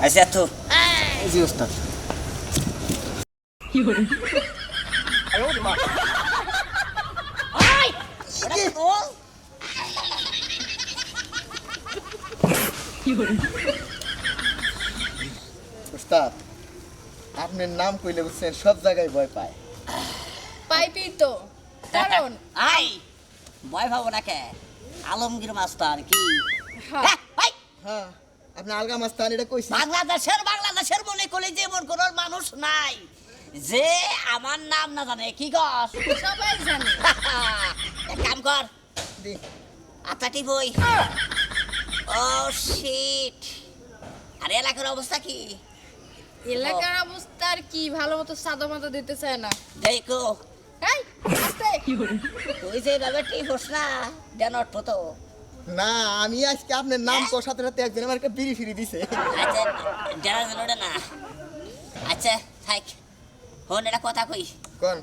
আচ্ছা তো জি ওস্তাদ। ওস্তাদ আপনার নাম কইলে বুঝছেন সব জায়গায় ভয় পায়। পাইপি তো কারণ আই ভয় পাবো না কে আলমগীর মাস্টার কি হ্যাঁ, এই, হ্যাঁ আপনি আলগা মাস্তান এটা কইছেন। বাংলাদেশের মনে করে যে এমন কোন মানুষ নাই যে আমার নাম না জানে কি কর সবাই জানে। এক কাম কর দি আতাটি বই ও শিট আর এলাকার অবস্থা কি এলাকার অবস্থা আর কি ভালো মতো সাদা মতো দিতে চায় না। দেখো এই আস্তে তুই যে ভাবে ঠিক হোস না দেন অর্থ তো না আমি আজকে আপনার নাম কোর সাথে সাথে একজন আমার একটা বিড়ি ফিরি দিছে। আচ্ছা দেনা জানোটা না আচ্ছা থাক হন এটা কথা কই কোন?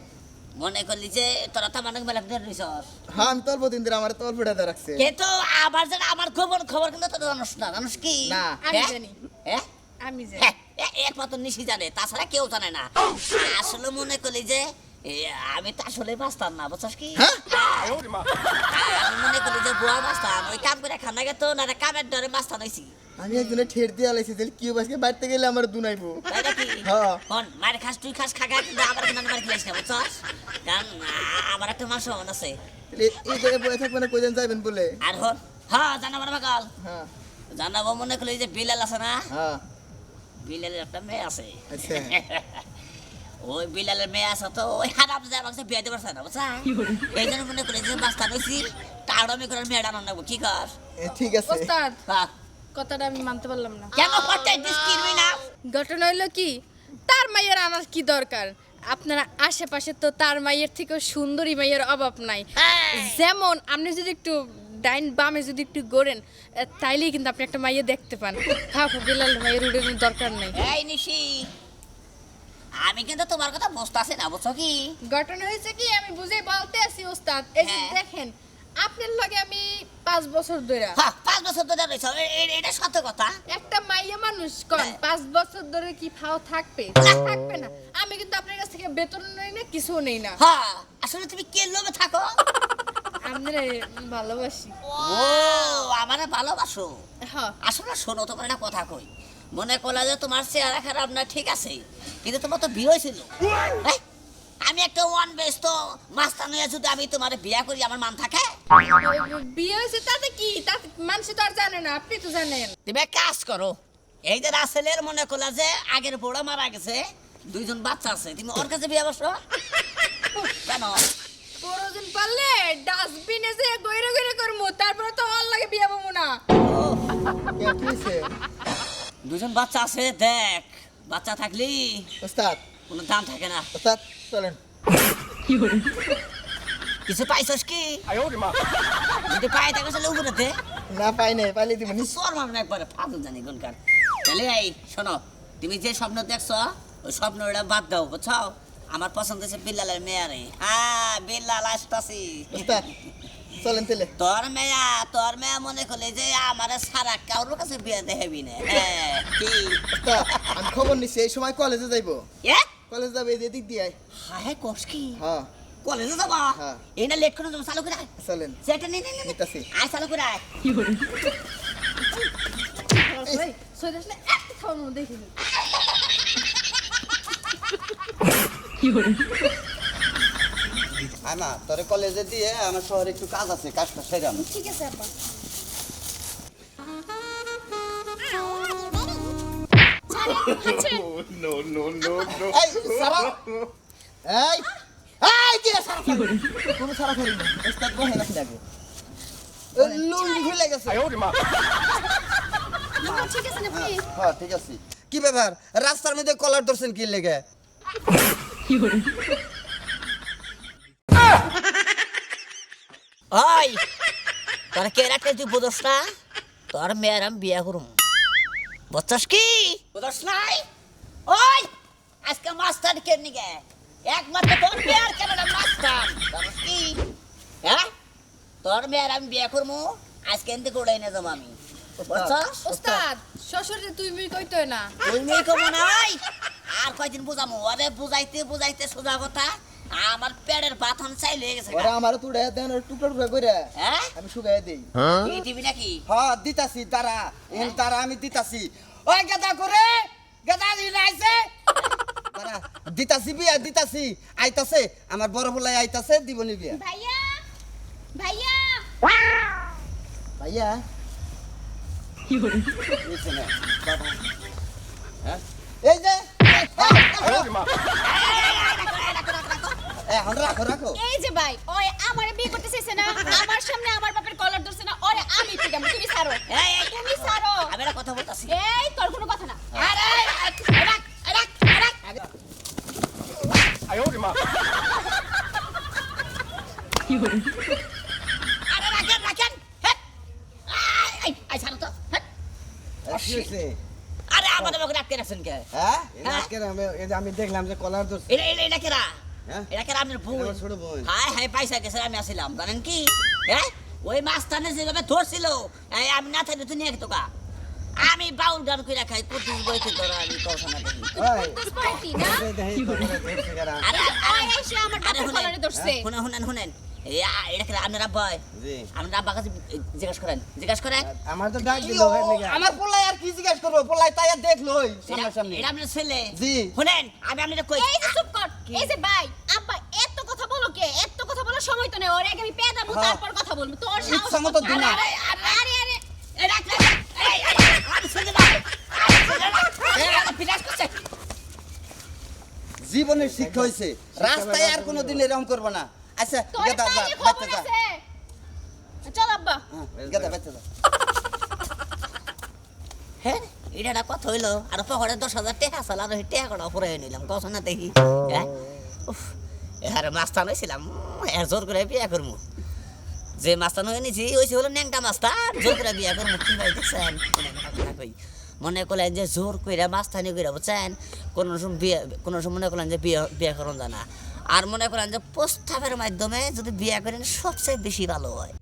মনে করলি যে তোরা তো মানুষ বেলা ফিরে রইছস হ্যাঁ আমি তল্প দিন ধরে আমার তল্প উঠাতে রাখছে। কিন্তু আবার যেন আমার খবর কিন্তু তোর জানোস না জানোস কি না। আমি হ্যাঁ? জানি হ্যাঁ আমি জানি হ্যাঁ, একমাত্র নিশি জানে তাছাড়া কেউ জানে না আসলে মনে করলি যে আমি তো আসলে বাঁচতাম না বুঝছস কি হ্যাঁ? আমি মনে করলি যে বুয়া বাঁচতাম ওই কাম করে খানা গেতো না কামের ডরে বাঁচতাম হয়েছি আমি একজনের ঠের দিয়ে আলাইছি যে কি আজকে বাড়িতে গেলে আমার দুনাইবো। তাই নাকি হ্যাঁ। হন মার খাস তুই খাস খাগা কিন্তু আমার কিন্তু মার খেলাইস না বুঝছস কারণ আমার একটা মাস মন আছে তাহলে এই জায়গায় বয়ে থাকবে না কইজন যাবেন বলে। আর হন হ্যাঁ জানাবার বাগাল হ্যাঁ জানাবো মনে করলি যে বিলাল আছে না হ্যাঁ বিলালের একটা মেয়ে আছে আচ্ছা ওই বিলালের মেয়ে আছে তো ওই হারাম যায় আমাকে বিয়ে দেবার চায় না বুঝছা এই জন্য মনে করি যে বাস্তা নইছি টাউডামি করে মেয়েটা আনবো কি কর ঠিক আছে। ওস্তাদ হ্যাঁ। কথাটা আমি মানতে পারলাম না। কেন করতে দিস না ঘটনা হইলো কি তার মাইয়ের আনার কি দরকার? আপনারা আশেপাশে তো তার মাইয়ের থেকেও সুন্দরী মাইয়ের অভাব নাই। যেমন আপনি যদি একটু ডাইন বামে যদি একটু গড়েন তাইলেই কিন্তু আপনি একটা মাইয়ে দেখতে পান। থাক বিলাল মাইয়ের উড়ে দরকার নাই। এই নিশি আমি কিন্তু তোমার কথা বুঝতেছি না বুঝছো কি ঘটনা হয়েছে কি আমি বুঝে বলতে আছি ওস্তাদ। এই যে হ্যাঁ। দেখেন আপনার লগে আমি 5 বছর ধরে হ্যাঁ 5 বছর ধরে রয়েছ এটা সত্য কথা একটা মাইয়া মানুষ কোন হ্যাঁ। 5 বছর ধরে কি ফাও থাকবে? থাকবে না। আমি কিন্তু আপনার কাছ থেকে বেতন নেই না কিছু নেই না। হ্যাঁ আসলে তুমি কে লোভে থাকো আপনারে ভালোবাসি। ও আমারে ভালোবাসো হ্যাঁ আসলে শোনো তোমার একটা কথা কই মনে করলা যে তোমার চেহারা খারাপ না ঠিক আছে কিন্তু তোমার তো বিয়ে হয়েছিল এই, আমি একটা ওয়ান বেস তো মাস্টার নিয়ে যদি আমি তোমার বিয়া করি আমার মান থাকে বিয়ে হয়েছে তাতে কি? তাতে মানুষ তো আর জানে না, আপনি তো জানেন। তুমি এক কাজ করো এই যে রাসেলের মনে করলা যে আগের বড় মারা গেছে 2 জন বাচ্চা আছে তুমি ওর কাছে বিয়ে বসো কেন প্রয়োজন পারলে ডাস্টবিনে যে গইরে গইরে করমু তারপরে তো আর লাগে বিয়ে হবো না। কে কি হইছে? 2 জন বাচ্চা আছে দেখ বাচ্চা থাকলি ওস্তাদ কোনো দাম থাকে না ওস্তাদ চলেন। কিছু পাইছস কি যদি পাই থাকে চলে উপরে দে না পাই নাই পাইলে দিবেন। সর মারবে একবারে ফালতু জানি কোনকার তাহলে এই শোনো তুমি যে স্বপ্ন দেখছো ওই স্বপ্নটা বাদ দাও বুঝছো আমার পছন্দ হচ্ছে বিল্লালের মেয়ারে হ্যাঁ বিল্লাল আসতাছি ওস্তাদ চলেন তাহলে। তোর মেয়া মনে করলে যে আমার সারা কারোর কাছে বিয়ে দেখাবি না হ্যাঁ কি ওস্তাদ আমি খবর নিছি এই সময় কলেজে যাইবো। এ কলেজ যাবে এই দিক দিয়ে। হায় কোষ কি হ্যাঁ কলেজে যাবা হ্যাঁ। এই না লেট করে যাবো চালু করে আয়। চলেন সেটা নে নে নে নিতাছি। আয় চালু করে আয় এই সইদাস না একটা খাওয়ানো দেখিনি। আনা তোরে কলেজে দিয়ে আমার শহরে একটু কাজ আছে কাজটা সেরাম ঠিক আছে আপা। এই সারা এই এই কি রে সারা কোন সারা ফেরি না ওস্তাদ বহে রাখি লাগে লুঙ্গি খুলে গেছে। ঠিক আছে না প্লিজ? হ্যাঁ ঠিক আছে কি ব্যাপার রাস্তার মধ্যে কলার ধরছেন কি লেগে ওই তোর কে রাখতে তুই বুঝস না তোর মেয়ের আমি বিয়ে করুম বুঝছস কি বুঝস নাই ওই আজকে মাস্টার কে নিগে একমাত্র তোর মেয়ের কেন মাস্টার বুঝছস কি হ্যাঁ তোর মেয়ের আমি বিয়ে করবো আজকে এনতে কোড়াই না যাবো আমি বুঝছস ওস্তাদ শ্বশুরে তুই মুই কইতো না তুই মেয়ে কমো নাই আর কয়দিন বুঝামো ওরে বুঝাইতে বুঝাইতে সোজা কথা আমার পেটের বাথন চাই লেগে গেছে ওরা আমার তুড়ে দেন টুকরো টুকরো করে হ্যাঁ আমি শুকাই দেই এই টিভি নাকি হ্যাঁ দিতাছি তারা এন তারা আমি দিতাছি ওই গাদা করে গাদা দিনাইছে তারা দিতাছি বিয়া দিতাছি আইতাছে আমার বড় বলাই আইতাছে দিবনি বিয়া ভাইয়া ভাইয়া ভাইয়া বুঝছে না বাবা হ্যাঁ এই যে এখন রাখো রাখো এই যে ভাই ওই আমারে বিয়ে করতে চাইছে না আমার সামনে আমার বাপের কলার ধরছে না ওরে আমি পিটাম তুমি ছাড়ো এই তুমি ছাড়ো আমি একটা কথা বলতাছি এই তোর কোনো কথা না আরে রাখ রাখ রাখ আরে রাখেন রাখেন হেট আই ছাড়ো তো হেট কি হয়েছে আরে আমাদের লোক রাখতে রাখছেন কে হ্যাঁ হ্যাঁ? আমি দেখলাম যে কলার ধরছে এটা কেরা হ্যাঁ? এটা কেরা আপনার বোন আমার ছোট বোন। হাই হাই পয়সা গেছে আমি আসিলাম জানেন কি হ্যাঁ ওই মাস্তানে যেভাবে ধরছিল এই আমি না থাকলে তুই নিয়ে তোকা আমি বাউল গান করে খাই কুটিস বইতে তোরা আমি কথা না দেখি ওই তুই পার্টি না দেখি কলার ধরছে কারা আরে ওই এসে আমার বাপের কলারে ধরছে শুনেন শুনেন শুনেন এটা কেরা আপনার আব্বাই জি আপনার আব্বা কাছে জিজ্ঞাসা করেন আমার তো ডাক দিল ভাই নাকি আমার পোলাই আর কি জিজ্ঞাসা করবো পোলাই তাই আর দেখলোই সামনাসামনি এটা আপনার ছেলে জি। শুনেন আমি আপনার কই এই যে চুপ কর এই যে ভাই আব্বা এত কথা বলো কে এত কথা বলার সময় তো নেই ওরে আগে আমি পেয়ে যাবো হ্যাঁ। তারপর কথা বলবো তোর সাহস ইচ্ছা মতো দিন না। আরে আরে আরে এই রাখ রাখ আমি ছেলে না পিটাস করছে জীবনের শিক্ষা হয়েছে রাস্তায় আর কোনোদিন এরকম করবো না আচ্ছা তোর গেদা যা পায়ে খবর বাচ্চা যা আছে চল আব্বা হ্যাঁ, গেদা বাচ্চা যা হ্যাঁ এটা একটা কথা হইলো আর পকেটে 10,000 টাকা আসল আর ওই টাকা কটা পরে নিলাম কত না দেখি হ্যাঁ উফ এর মাস্তান হয়েছিলাম এর জোর করে বিয়ে করবো যে মাস্তান হয়ে নিছি ওইসে হলো ন্যাংটা মাস্তান জোর করে বিয়ে করবো কি ভাই দেখছেন মনে করলেন যে জোর করে মাস্তানি করে বুঝছেন কোনো সময় মনে করলেন যে বিয়ে করুন জানা আর মনে করেন যে প্রস্তাবের মাধ্যমে যদি বিয়ে করেন সবচেয়ে বেশি ভালো হয়